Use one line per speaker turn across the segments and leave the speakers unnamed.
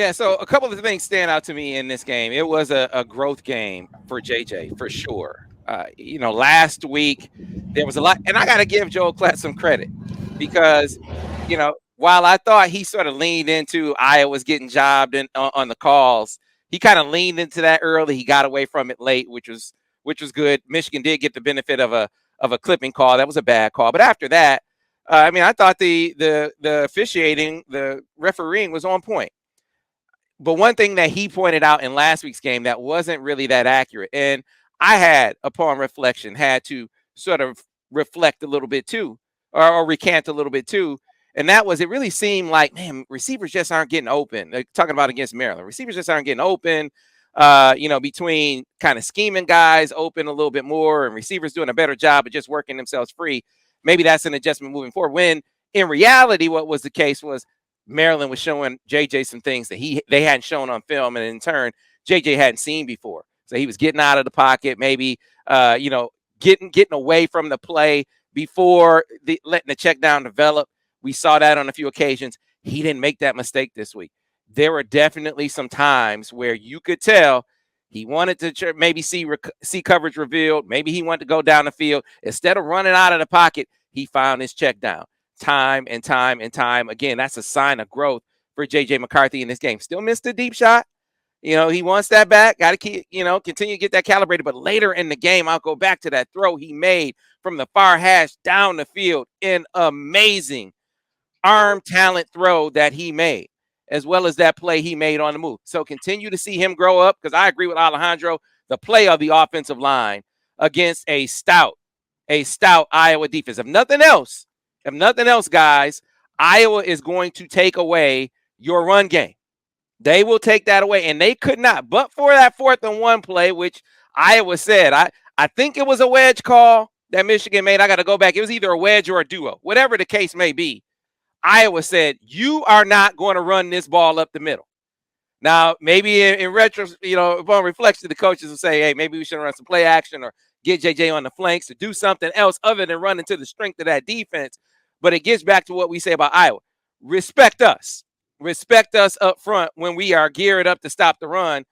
Yeah, so a couple of things stand out to me in this game. It was a growth game for JJ for sure. Last week there was a lot, and I got to give Joel Klatt some credit because, while I thought he sort of leaned into Iowa's getting jobbed on the calls, he kind of leaned into that early. He got away from it late, which was good. Michigan did get the benefit of a clipping call. That was a bad call, but after that, I thought the officiating, the refereeing was on point. But one thing that he pointed out in last week's game that wasn't really that accurate, and I had, upon reflection, had to sort of reflect a little bit too, or recant a little bit too, and that was it really seemed like, man, receivers just aren't getting open. Like, talking about against Maryland, receivers just aren't getting open. Between kind of scheming guys open a little bit more and receivers doing a better job of just working themselves free. Maybe that's an adjustment moving forward. When in reality, what was the case was Maryland was showing JJ some things that they hadn't shown on film, and in turn, JJ hadn't seen before. So he was getting out of the pocket, maybe getting away from the play before letting the check down develop. We saw that on a few occasions. He didn't make that mistake this week. There were definitely some times where you could tell he wanted to maybe see coverage revealed. Maybe he wanted to go down the field. Instead of running out of the pocket, he found his check down. Time and time and time again. That's a sign of growth for JJ McCarthy in this game. Still missed a deep shot. He wants that back. Got to keep, continue to get that calibrated. But later in the game, I'll go back to that throw he made from the far hash down the field. An amazing arm talent throw that he made, as well as that play he made on the move. So continue to see him grow up, because I agree with Alejandro. The play of the offensive line against a stout Iowa defense. If nothing else, guys, Iowa is going to take away your run game. They will take that away, and they could not. But for that 4th and 1 play, which Iowa said, I think it was a wedge call that Michigan made. I got to go back. It was either a wedge or a duo, whatever the case may be. Iowa said, you are not going to run this ball up the middle. Now, maybe in retro, upon reflection, the coaches will say, hey, maybe we should run some play action or get JJ on the flanks to do something else other than run into the strength of that defense. But it gets back to what we say about Iowa. Respect us. Respect us up front when we are geared up to stop the run.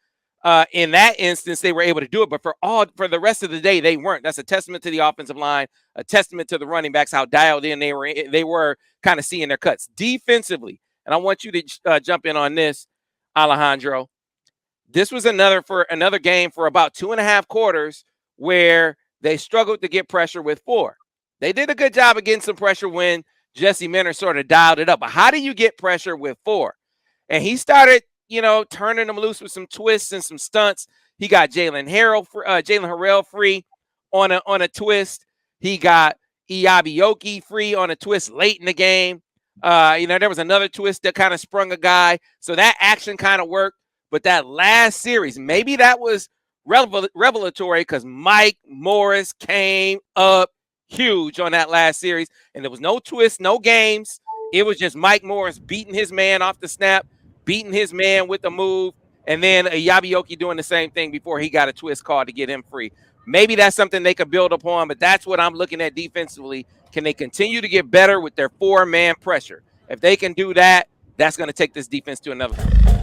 In that instance, they were able to do it. But for the rest of the day, they weren't. That's a testament to the offensive line, a testament to the running backs, how dialed in they were kind of seeing their cuts. Defensively, and I want you to jump in on this, Alejandro. This was another game for about 2.5 quarters where they struggled to get pressure with 4. They did a good job of getting some pressure when Jesse Minter sort of dialed it up. But how do you get pressure with 4? And he started, turning them loose with some twists and some stunts. He got Jalen Harrell free on a twist. He got Iabioki free on a twist late in the game. There was another twist that kind of sprung a guy. So that action kind of worked. But that last series, maybe that was revelatory, because Mike Morris came up huge on that last series. And there was no twist, no games. It was just Mike Morris beating his man off the snap, beating his man with the move, and then Iabioki doing the same thing before he got a twist call to get him free. Maybe that's something they could build upon, but that's what I'm looking at defensively. Can they continue to get better with their 4-man pressure? If they can do that, that's going to take this defense to another level.